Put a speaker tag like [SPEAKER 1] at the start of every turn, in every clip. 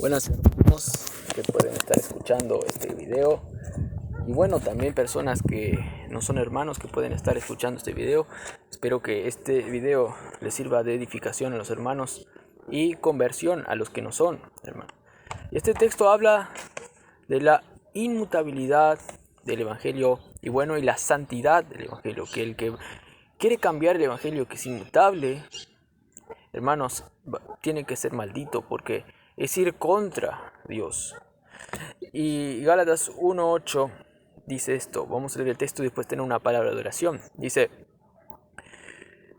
[SPEAKER 1] Buenas hermanos que pueden estar escuchando este video, y bueno, también personas que no son hermanos que pueden estar escuchando este video. Espero que este video les sirva de edificación a los hermanos y conversión a los que no son hermanos. Y este texto habla de la inmutabilidad del evangelio y bueno, y la santidad del evangelio, que el que quiere cambiar el evangelio, que es inmutable, hermanos, tiene que ser maldito, porque es ir contra Dios. Y Gálatas 1:8 dice esto. Vamos a leer el texto y después tener una palabra de oración. Dice: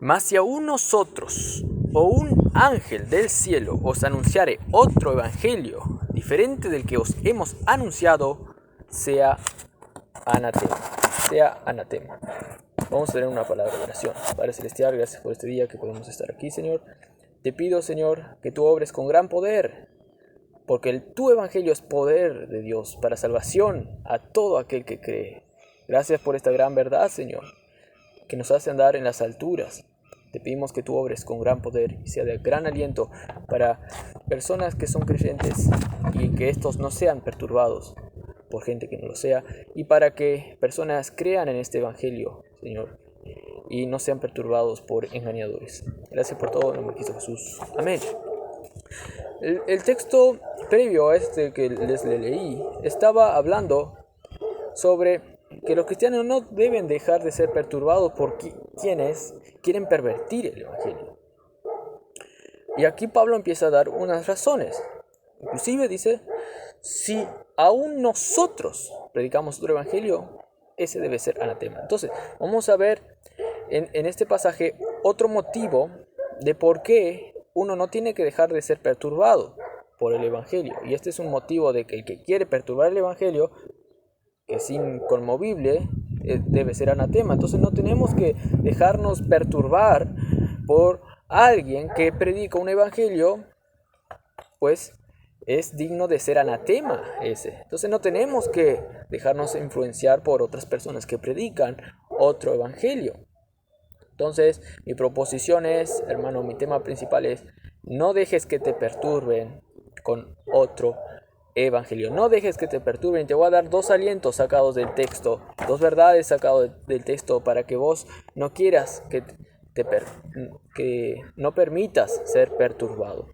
[SPEAKER 1] mas si aún nosotros o un ángel del cielo os anunciare otro evangelio diferente del que os hemos anunciado, sea anatema. Sea anatema. Vamos a tener una palabra de oración. Padre Celestial, gracias por este día que podemos estar aquí, Señor. Te pido, Señor, que tú obres con gran poder, porque tu evangelio es poder de Dios para salvación a todo aquel que cree. Gracias por esta gran verdad, Señor, que nos hace andar en las alturas. Te pedimos que tú obres con gran poder y sea de gran aliento para personas que son creyentes, y que estos no sean perturbados por gente que no lo sea, y para que personas crean en este evangelio, Señor, y no sean perturbados por engañadores. Gracias por todo, en el nombre de Cristo Jesús. Amén. El texto previo a este que les leí estaba hablando sobre que los cristianos no deben dejar de ser perturbados por quienes quieren pervertir el evangelio. Y aquí Pablo empieza a dar unas razones. Inclusive dice: si aún nosotros predicamos otro evangelio, ese debe ser anatema. Entonces, vamos a ver en este pasaje otro motivo de por qué uno no tiene que dejar de ser perturbado por el evangelio. Y este es un motivo de que el que quiere perturbar el evangelio, que es inconmovible, debe ser anatema. Entonces no tenemos que dejarnos perturbar por alguien que predica un evangelio, pues es digno de ser anatema ese. Entonces no tenemos que dejarnos influenciar por otras personas que predican otro evangelio. Entonces, mi proposición es, hermano, mi tema principal es: no dejes que te perturben con otro evangelio. No dejes que te perturben. Te voy a dar dos alientos sacados del texto, dos verdades sacadas del texto, para que vos no quieras que no permitas ser perturbado,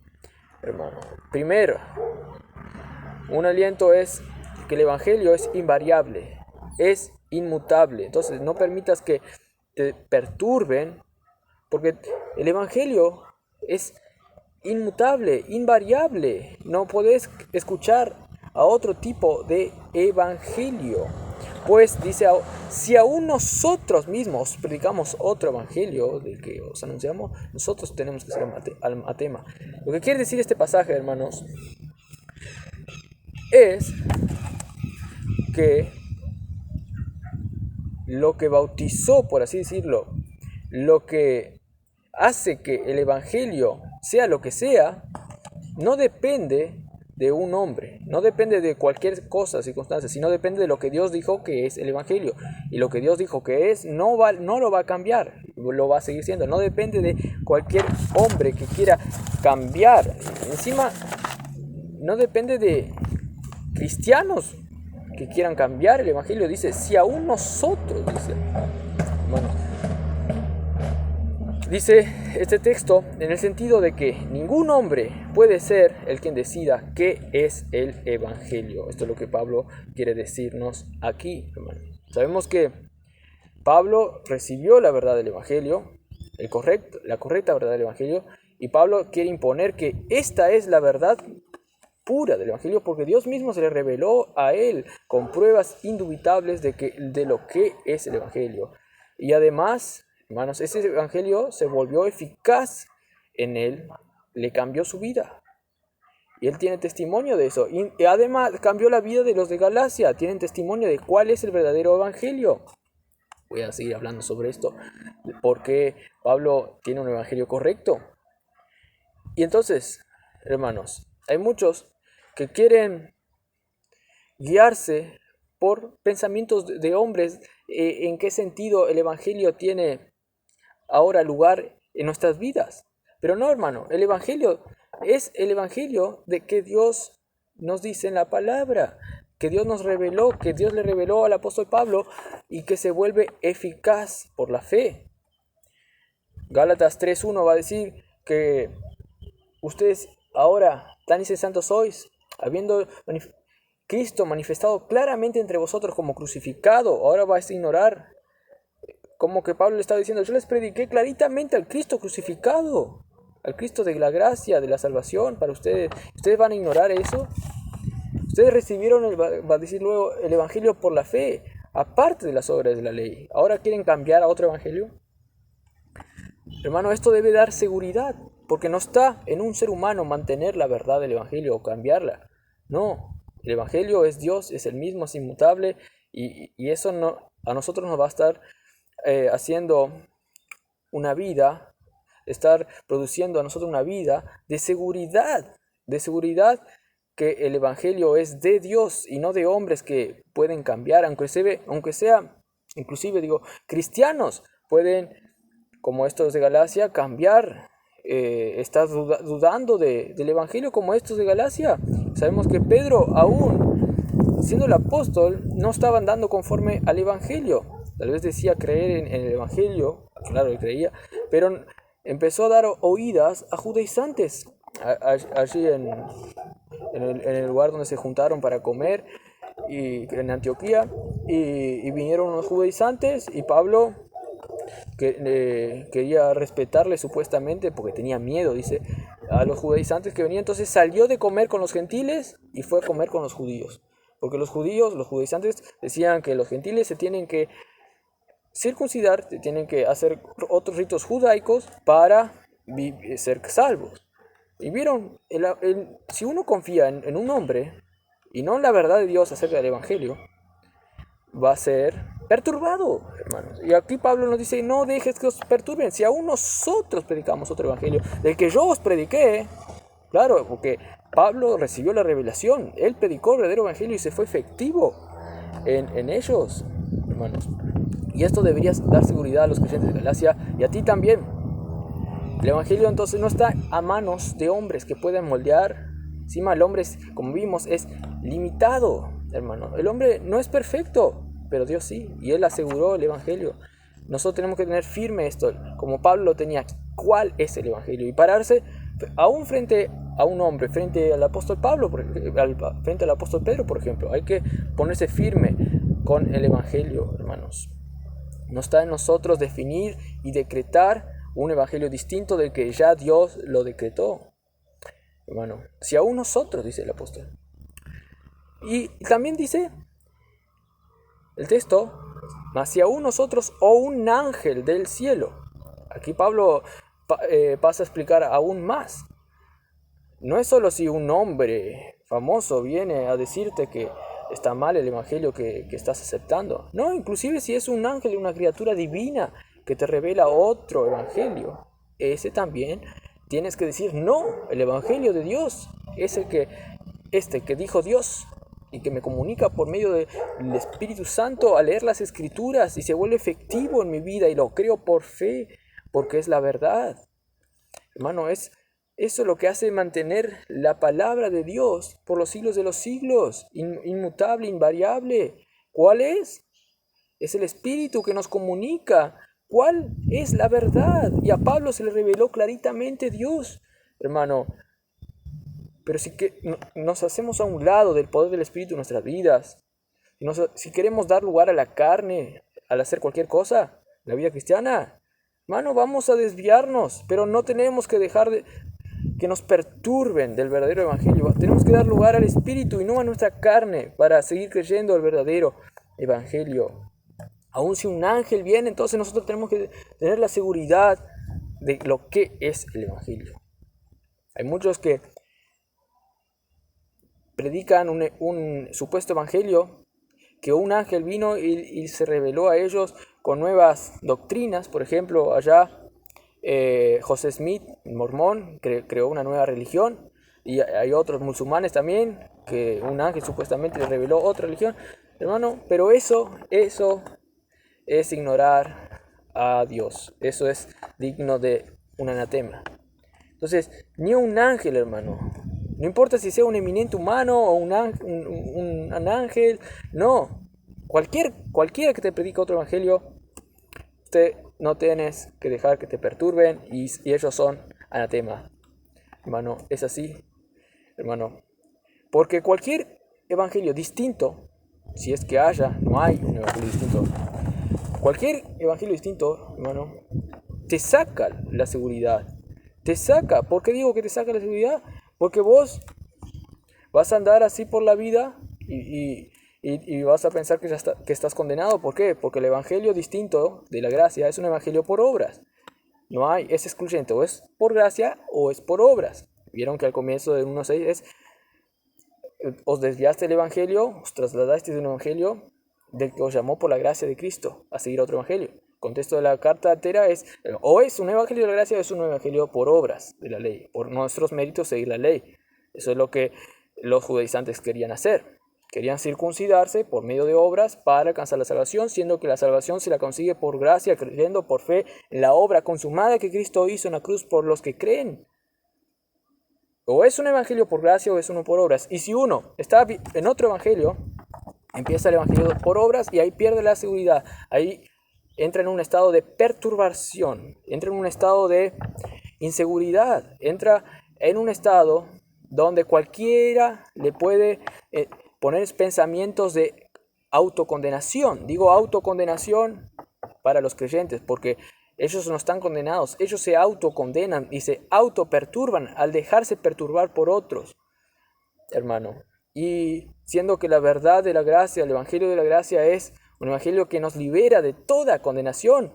[SPEAKER 1] hermano. Primero, un aliento es que el evangelio es invariable, es inmutable. Entonces, no permitas que te perturben, porque el evangelio es inmutable, invariable. No podés escuchar a otro tipo de evangelio. Pues dice: si aún nosotros mismos predicamos otro evangelio del que os anunciamos, nosotros tenemos que ser anatema. Lo que quiere decir este pasaje, hermanos, es que lo que bautizó, por así decirlo, lo que hace que el evangelio sea lo que sea, no depende de un hombre, no depende de cualquier cosa, circunstancia, sino depende de lo que Dios dijo que es el evangelio. Y lo que Dios dijo que es, no lo va a cambiar, lo va a seguir siendo. No depende de cualquier hombre que quiera cambiar. Encima, no depende de cristianos que quieran cambiar el evangelio. Dice: si aún nosotros, dice, hermanos, dice este texto en el sentido de que ningún hombre puede ser el quien decida qué es el evangelio. Esto es lo que Pablo quiere decirnos aquí, hermano. Sabemos que Pablo recibió la verdad del evangelio, la correcta verdad del evangelio, y Pablo quiere imponer que esta es la verdad pura del evangelio, porque Dios mismo se le reveló a él con pruebas indubitables de lo que es el evangelio. Y además, hermanos, ese evangelio se volvió eficaz en él, le cambió su vida. Y él tiene testimonio de eso. Y además cambió la vida de los de Galacia. Tienen testimonio de cuál es el verdadero evangelio. Voy a seguir hablando sobre esto, porque Pablo tiene un evangelio correcto. Y entonces, hermanos, hay muchos que quieren guiarse por pensamientos de hombres. ¿En qué sentido el evangelio tiene ahora lugar en nuestras vidas? Pero no, hermano, el evangelio es el evangelio de que Dios nos dice en la palabra, que Dios nos reveló, que Dios le reveló al apóstol Pablo y que se vuelve eficaz por la fe. Gálatas 3:1 va a decir que ustedes ahora tan incesantes sois, habiendo Cristo manifestado claramente entre vosotros como crucificado, ahora vais a ignorar. Como que Pablo le estaba diciendo, yo les prediqué claritamente al Cristo crucificado, al Cristo de la gracia, de la salvación para ustedes. ¿Ustedes van a ignorar eso? Ustedes recibieron, va a decir luego, el evangelio por la fe, aparte de las obras de la ley. ¿Ahora quieren cambiar a otro evangelio? Hermano, esto debe dar seguridad, porque no está en un ser humano mantener la verdad del evangelio o cambiarla. No, el evangelio es Dios, es el mismo, es inmutable, y eso no, a nosotros nos va a estar haciendo una vida, estar produciendo a nosotros una vida de seguridad que el evangelio es de Dios y no de hombres que pueden cambiar, aunque sea, inclusive digo, cristianos pueden, como estos de Galacia, cambiar, estar dudando del evangelio como estos de Galacia. Sabemos que Pedro, aún siendo el apóstol, no estaba andando conforme al evangelio. Tal vez decía creer en el evangelio, claro, él creía, pero empezó a dar oídas a judaizantes allí en el lugar donde se juntaron para comer, y en Antioquía, y vinieron los judaizantes, y Pablo que quería respetarle supuestamente porque tenía miedo, dice, a los judaizantes que venían. Entonces salió de comer con los gentiles y fue a comer con los judíos, porque los judaizantes decían que los gentiles se tienen que circuncidar, tienen que hacer otros ritos judaicos para ser salvos. Y vieron, si uno confía en un hombre y no en la verdad de Dios acerca del evangelio, va a ser perturbado, hermanos. Y aquí Pablo nos dice, no dejes que os perturben. Si aún nosotros predicamos otro evangelio, del que yo os prediqué, claro, porque Pablo recibió la revelación, él predicó el verdadero evangelio y se fue efectivo en ellos, hermanos. Y esto debería dar seguridad a los creyentes de Galacia y a ti también. El evangelio entonces no está a manos de hombres que puedan moldear. Encima el hombre, como vimos, es limitado, hermano. El hombre no es perfecto, pero Dios sí, y Él aseguró el evangelio. Nosotros tenemos que tener firme esto, como Pablo lo tenía, cuál es el evangelio, y pararse aún frente a un hombre, frente al apóstol Pablo, frente al apóstol Pedro, por ejemplo. Hay que ponerse firme con el evangelio, hermanos. No está en nosotros definir y decretar un evangelio distinto del que ya Dios lo decretó, hermano. Si aún nosotros, dice el apóstol. Y también dice el texto, mas si aún nosotros o un ángel del cielo. Aquí Pablo pasa a explicar aún más. No es solo si un hombre famoso viene a decirte que está mal el evangelio que estás aceptando. No, inclusive si es un ángel, una criatura divina que te revela otro evangelio, ese también tienes que decir no, el evangelio de Dios es el que dijo Dios y que me comunica por medio del Espíritu Santo al leer las Escrituras y se vuelve efectivo en mi vida y lo creo por fe, porque es la verdad. Hermano, eso es lo que hace mantener la palabra de Dios por los siglos de los siglos, inmutable, invariable. ¿Cuál es? Es el Espíritu que nos comunica cuál es la verdad. Y a Pablo se le reveló claritamente Dios, hermano. Pero si nos hacemos a un lado del poder del Espíritu en nuestras vidas, si queremos dar lugar a la carne al hacer cualquier cosa, la vida cristiana, hermano, vamos a desviarnos, pero no tenemos que dejar que nos perturben del verdadero evangelio. Tenemos que dar lugar al Espíritu y no a nuestra carne para seguir creyendo el verdadero evangelio. Aun si un ángel viene, entonces nosotros tenemos que tener la seguridad de lo que es el evangelio. Hay muchos que predican un supuesto evangelio, que un ángel vino y se reveló a ellos con nuevas doctrinas. Por ejemplo, allá José Smith, mormón, creó una nueva religión, y hay otros musulmanes también, que un ángel supuestamente les reveló otra religión, hermano, pero eso es ignorar a Dios, eso es digno de un anatema. Entonces, ni un ángel, hermano, No importa si sea un eminente humano o un ángel. No. Cualquiera que te predique otro evangelio, usted no tienes que dejar que te perturben y ellos son anatema. Hermano, es así, hermano. Porque cualquier evangelio distinto, si es que no hay un evangelio distinto. Cualquier evangelio distinto, hermano, te saca la seguridad. Te saca. ¿Por qué digo que te saca la seguridad? Porque vos vas a andar así por la vida y vas a pensar que estás condenado. ¿Por qué? Porque el evangelio distinto de la gracia es un evangelio por obras. No hay, es excluyente. O es por gracia o es por obras. Vieron que al comienzo del 1.6 es: os desviaste del evangelio, os trasladaste de un evangelio del que os llamó por la gracia de Cristo a seguir otro evangelio. El contexto de la carta entera es: o es un evangelio de la gracia o es un evangelio por obras de la ley, por nuestros méritos seguir la ley. Eso es lo que los judaizantes querían hacer. Querían circuncidarse por medio de obras para alcanzar la salvación, siendo que la salvación se la consigue por gracia, creyendo por fe en la obra consumada que Cristo hizo en la cruz por los que creen. O es un evangelio por gracia o es uno por obras. Y si uno está en otro evangelio, empieza el evangelio por obras y ahí pierde la seguridad. Ahí entra en un estado de perturbación, entra en un estado de inseguridad, entra en un estado donde cualquiera le puede poner pensamientos de autocondenación. Digo autocondenación para los creyentes porque ellos no están condenados, ellos se autocondenan y se autoperturban al dejarse perturbar por otros, hermano. Y siendo que la verdad de la gracia, el evangelio de la gracia es un evangelio que nos libera de toda condenación.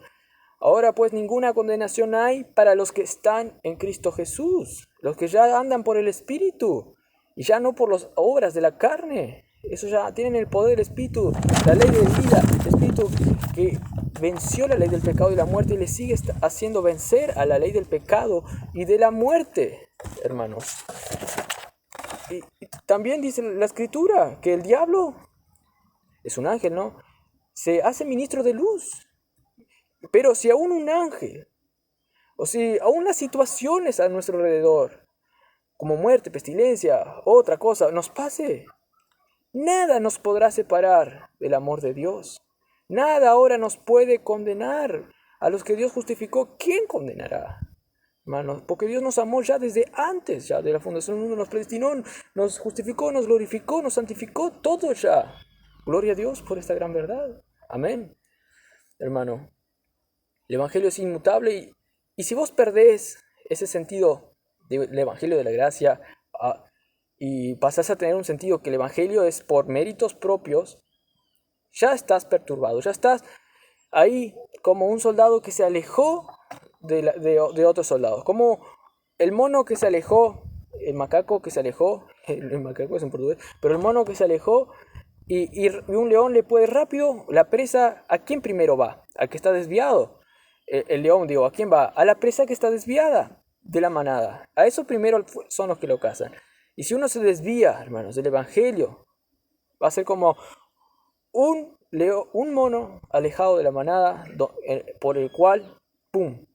[SPEAKER 1] Ahora pues ninguna condenación hay para los que están en Cristo Jesús, los que ya andan por el Espíritu y ya no por las obras de la carne. Eso ya tienen el poder del Espíritu, la ley de vida, el Espíritu que venció la ley del pecado y la muerte y le sigue haciendo vencer a la ley del pecado y de la muerte, hermanos. Y también dice la Escritura que el diablo es un ángel, ¿no? Se hace ministro de luz. Pero si aún un ángel, o si aún las situaciones a nuestro alrededor, como muerte, pestilencia, otra cosa, nos pase, nada nos podrá separar del amor de Dios. Nada ahora nos puede condenar. A los que Dios justificó, ¿quién condenará? Hermanos, porque Dios nos amó ya desde antes, ya de la fundación del mundo, nos predestinó, nos justificó, nos glorificó, nos santificó, todo ya. Gloria a Dios por esta gran verdad. Amén. Hermano, el evangelio es inmutable y si vos perdés ese sentido del evangelio de la gracia y pasás a tener un sentido que el evangelio es por méritos propios, ya estás perturbado, ya estás ahí como un soldado que se alejó de otros soldados, como el mono que se alejó, el macaco que se alejó, el macaco es en portugués, pero el mono que se alejó y un león le puede rápido, la presa, ¿a quién primero va? Al que está desviado. El león, digo, ¿a quién va? A la presa que está desviada de la manada. A eso primero son los que lo cazan. Y si uno se desvía, hermanos, del evangelio, va a ser como un mono alejado de la manada por el cual, ¡pum!,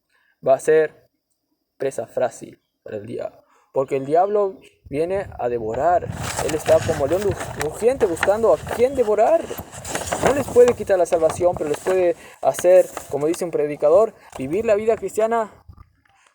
[SPEAKER 1] va a ser presa fácil para el diablo. Porque el diablo viene a devorar. Él está como león rugiente buscando a quién devorar. No les puede quitar la salvación, pero les puede hacer, como dice un predicador, vivir la vida cristiana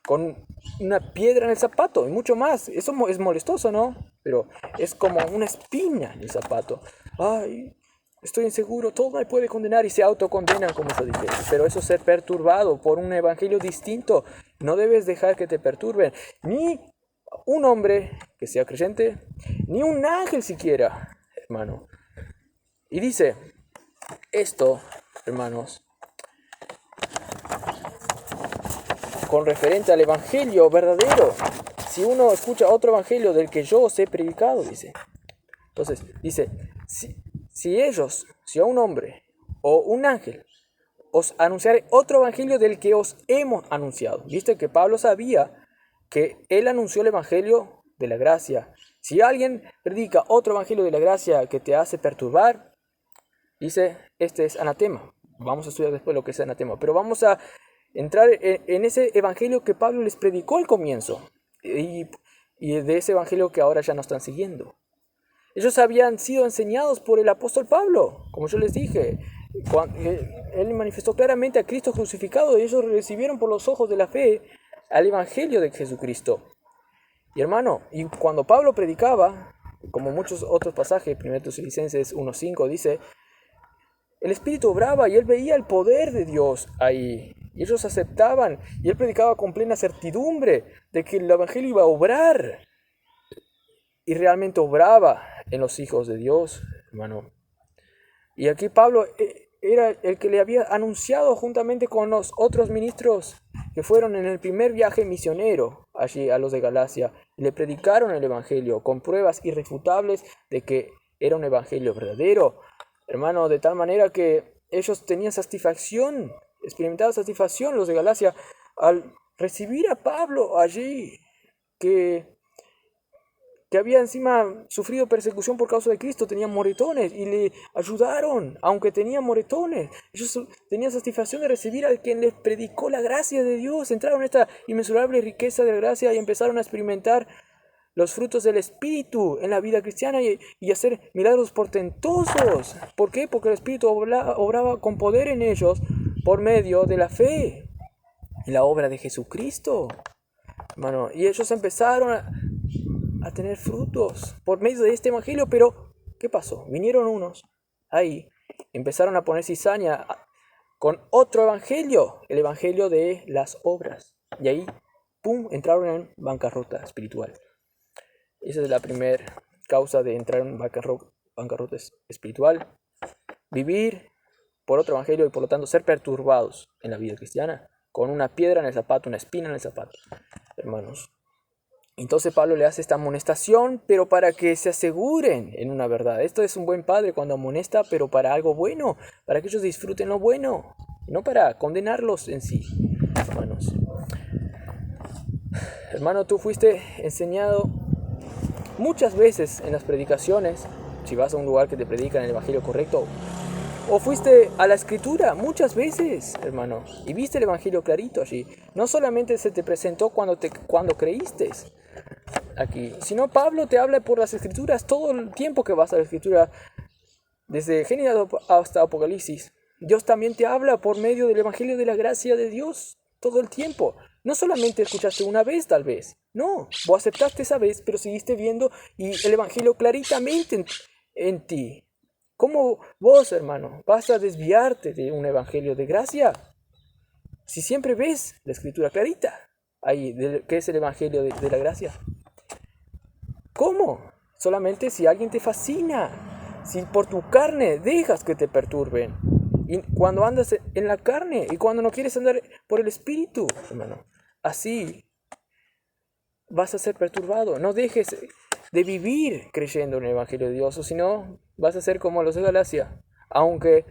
[SPEAKER 1] con una piedra en el zapato y mucho más. Eso es molestoso, ¿no? Pero es como una espina en el zapato. Ay, estoy inseguro, todo me puede condenar y se autocondenan, como se dije. Pero eso es ser perturbado por un evangelio distinto. No debes dejar que te perturben. Ni un hombre que sea creyente, ni un ángel siquiera, hermano. Y dice esto, hermanos, con referente al evangelio verdadero. Si uno escucha otro evangelio del que yo os he predicado, dice. Entonces, dice, si a un hombre o un ángel os anunciare otro evangelio del que os hemos anunciado. Viste que Pablo sabía que él anunció el evangelio de la gracia. Si alguien predica otro evangelio de la gracia que te hace perturbar, dice, este es anatema. Vamos a estudiar después lo que es anatema. Pero vamos a entrar en ese evangelio que Pablo les predicó al comienzo. Y y de ese evangelio que ahora ya no están siguiendo. Ellos habían sido enseñados por el apóstol Pablo, como yo les dije. Él manifestó claramente a Cristo crucificado y ellos recibieron por los ojos de la fe al evangelio de Jesucristo. Y hermano, y cuando Pablo predicaba, como muchos otros pasajes, 1 Tesalonicenses 1:5 dice, el Espíritu obraba y él veía el poder de Dios ahí. Y ellos aceptaban y él predicaba con plena certidumbre de que el evangelio iba a obrar. Y realmente obraba en los hijos de Dios, hermano. Y aquí Pablo era el que le había anunciado juntamente con los otros ministros que fueron en el primer viaje misionero allí a los de Galacia. Y le predicaron el evangelio con pruebas irrefutables de que era un evangelio verdadero. Hermano, de tal manera que ellos tenían satisfacción, experimentaban satisfacción los de Galacia al recibir a Pablo allí, que había encima sufrido persecución por causa de Cristo, tenían moretones y le ayudaron, aunque tenían moretones. Ellos tenían satisfacción de recibir a quien les predicó la gracia de Dios, entraron en esta inmensurable riqueza de la gracia y empezaron a experimentar los frutos del Espíritu en la vida cristiana y hacer milagros portentosos. ¿Por qué? Porque el Espíritu obraba con poder en ellos por medio de la fe en la obra de Jesucristo. Hermano, y ellos empezaron a tener frutos por medio de este evangelio, pero ¿qué pasó? Vinieron unos ahí, empezaron a poner cizaña con otro evangelio, el evangelio de las obras, y ahí, ¡pum!, entraron en bancarrota espiritual. Esa es la primera causa de entrar en bancarrota espiritual, vivir por otro evangelio y por lo tanto ser perturbados en la vida cristiana, con una piedra en el zapato, una espina en el zapato, hermanos. Entonces Pablo le hace esta amonestación, pero para que se aseguren en una verdad. Esto es un buen padre cuando amonesta, pero para algo bueno, para que ellos disfruten lo bueno, no para condenarlos en sí, hermanos. Hermano, tú fuiste enseñado muchas veces en las predicaciones, si vas a un lugar que te predican el evangelio correcto, o fuiste a la escritura muchas veces, hermano, y viste el evangelio clarito allí. No solamente se te presentó cuando creíste aquí, sino Pablo te habla por las escrituras todo el tiempo que vas a la escritura, desde Génesis hasta Apocalipsis. Dios también te habla por medio del evangelio de la gracia de Dios todo el tiempo. No solamente escuchaste una vez, tal vez. No, vos aceptaste esa vez, pero seguiste viendo y el evangelio claritamente en ti. ¿Cómo vos, hermano, vas a desviarte de un evangelio de gracia? Si siempre ves la escritura clarita, ahí, que es el evangelio de la gracia. ¿Cómo? Solamente si alguien te fascina, si por tu carne dejas que te perturben. Y cuando andas en la carne y cuando no quieres andar por el Espíritu, hermano, así vas a ser perturbado. No dejes de vivir creyendo en el evangelio de Dios, o si no, vas a ser como los de Galacia, aunque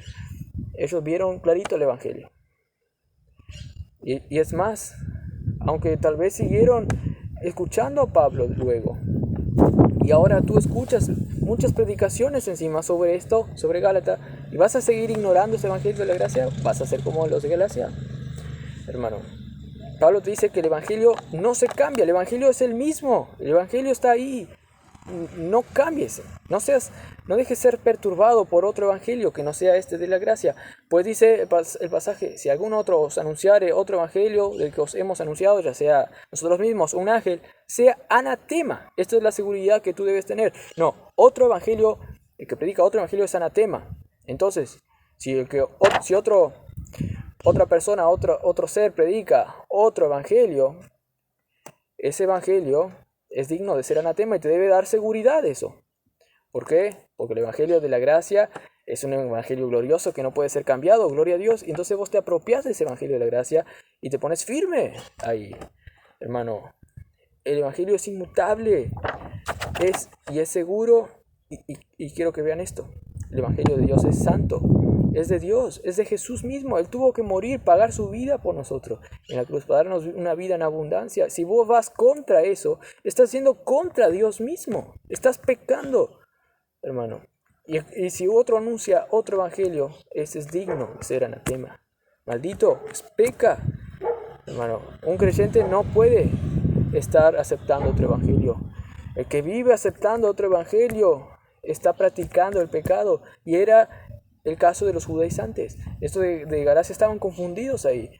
[SPEAKER 1] ellos vieron clarito el evangelio. Y es más, aunque tal vez siguieron escuchando a Pablo luego, y ahora tú escuchas muchas predicaciones encima sobre esto, sobre Gálata, y vas a seguir ignorando ese evangelio de la gracia, vas a ser como los de Galacia, hermano. Pablo te dice que el evangelio no se cambia, el evangelio es el mismo, el evangelio está ahí. No cambies, no dejes ser perturbado por otro evangelio que no sea este de la gracia. Pues dice el pasaje, si algún otro os anunciare otro evangelio del que os hemos anunciado, ya sea nosotros mismos o un ángel, sea anatema. Esta es la seguridad que tú debes tener. No, otro evangelio, el que predica otro evangelio es anatema. Entonces, si otra persona, otro ser predica otro evangelio, ese evangelio es digno de ser anatema y te debe dar seguridad eso. ¿Por qué? Porque el evangelio de la gracia es un evangelio glorioso que no puede ser cambiado, gloria a Dios. Y entonces vos te apropias de ese evangelio de la gracia y te pones firme ahí, hermano. El evangelio es inmutable, es seguro y quiero que vean esto. El evangelio de Dios es santo, es de Dios, es de Jesús mismo. Él tuvo que morir, pagar su vida por nosotros en la cruz para darnos una vida en abundancia. Si vos vas contra eso, estás yendo contra Dios mismo, estás pecando, hermano. Y si otro anuncia otro evangelio, ese es digno de ser anatema. Maldito, peca, hermano. Un creyente no puede estar aceptando otro evangelio. El que vive aceptando otro evangelio está practicando el pecado. Y era el caso de los judaizantes. Estos de Galacia estaban confundidos ahí.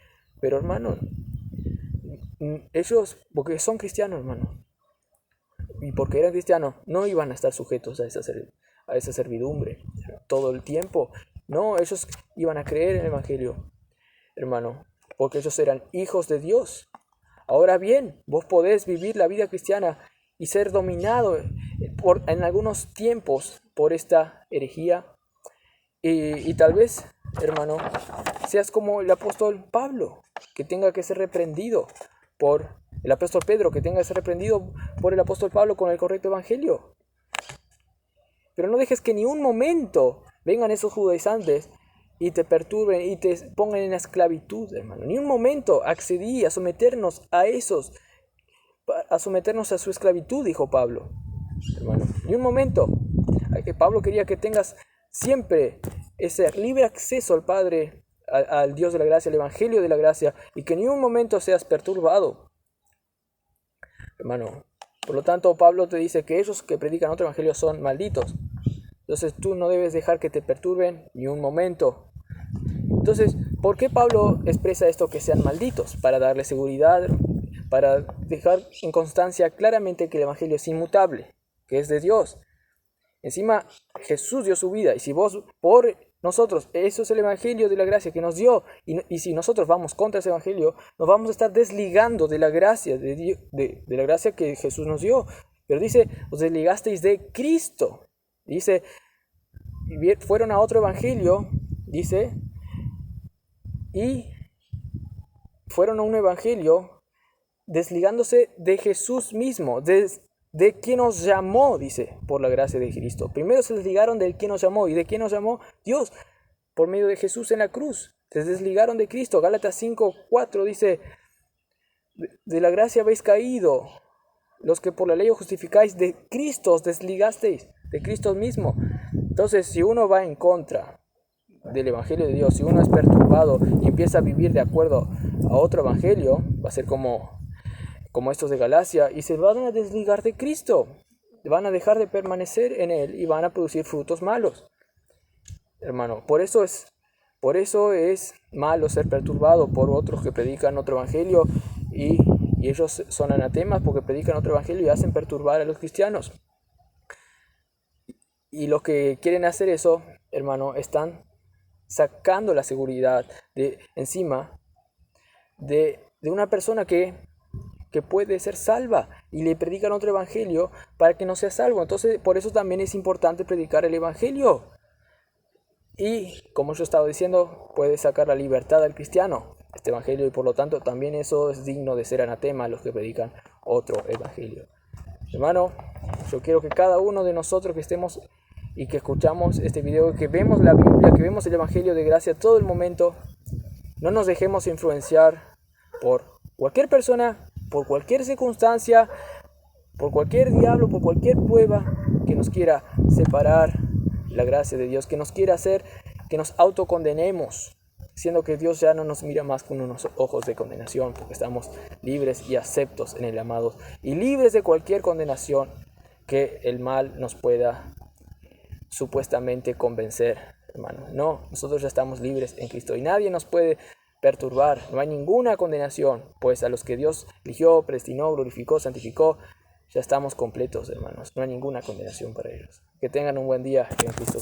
[SPEAKER 1] Pero hermano, ellos, porque son cristianos, hermano, y porque eran cristianos, no iban a estar sujetos a esa servidumbre todo el tiempo. No, ellos iban a creer en el evangelio, hermano, porque ellos eran hijos de Dios. Ahora bien, vos podés vivir la vida cristiana y ser dominado en algunos tiempos por esta herejía. Y tal vez, hermano, seas como el apóstol Pablo, que tenga que ser reprendido por el apóstol Pedro, que tenga que ser reprendido por el apóstol Pablo con el correcto evangelio. Pero no dejes que ni un momento vengan esos judaizantes y te perturben y te pongan en la esclavitud, hermano. Ni un momento accedí a someternos a someternos a su esclavitud, dijo Pablo, hermano. Ni un momento. Pablo quería que tengas siempre ese libre acceso al Padre, al Dios de la gracia, al Evangelio de la gracia, y que ni un momento seas perturbado, hermano. Por lo tanto, Pablo te dice que ellos que predican otro evangelio son malditos. Entonces tú no debes dejar que te perturben ni un momento. Entonces, ¿por qué Pablo expresa esto que sean malditos? Para darle seguridad, para dejar en constancia claramente que el evangelio es inmutable, que es de Dios. Encima, Jesús dio su vida, y si vos, por nosotros, eso es el evangelio de la gracia que nos dio, y si nosotros vamos contra ese evangelio, nos vamos a estar desligando de la gracia, de la gracia que Jesús nos dio. Pero dice, os desligasteis de Cristo. Dice, fueron a otro evangelio, dice, y fueron a un evangelio desligándose de Jesús mismo, de quien nos llamó, dice, por la gracia de Cristo. Primero se desligaron del quien nos llamó. ¿Y de quién nos llamó? Dios, por medio de Jesús en la cruz. Se desligaron de Cristo. Gálatas 5:4 dice, de la gracia habéis caído, los que por la ley os justificáis, de Cristo os desligasteis, de Cristo mismo. Entonces, si uno va en contra del evangelio de Dios, si uno es perturbado y empieza a vivir de acuerdo a otro evangelio, va a ser como estos de Galacia, y se van a desligar de Cristo, van a dejar de permanecer en Él y van a producir frutos malos, hermano. Por eso es malo ser perturbado por otros que predican otro evangelio, y ellos son anatemas porque predican otro evangelio y hacen perturbar a los cristianos. Y los que quieren hacer eso, hermano, están sacando la seguridad de encima de una persona que puede ser salva, y le predican otro evangelio para que no sea salvo. Entonces, por eso también es importante predicar el evangelio. Y, como yo estaba diciendo, puede sacar la libertad al cristiano este evangelio, y por lo tanto también eso es digno de ser anatema a los que predican otro evangelio. Hermano, yo quiero que cada uno de nosotros que estemos y que escuchamos este video, que vemos la Biblia, que vemos el evangelio de gracia todo el momento, no nos dejemos influenciar por cualquier persona, por cualquier circunstancia, por cualquier diablo, por cualquier prueba que nos quiera separar la gracia de Dios, que nos quiera hacer que nos autocondenemos, siendo que Dios ya no nos mira más con unos ojos de condenación, porque estamos libres y aceptos en el amado, y libres de cualquier condenación que el mal nos pueda supuestamente convencer, hermano. No, nosotros ya estamos libres en Cristo y nadie nos puede perturbar. No hay ninguna condenación, pues a los que Dios eligió, predestinó, glorificó, santificó, ya estamos completos, hermanos. No hay ninguna condenación para ellos. Que tengan un buen día en Cristo.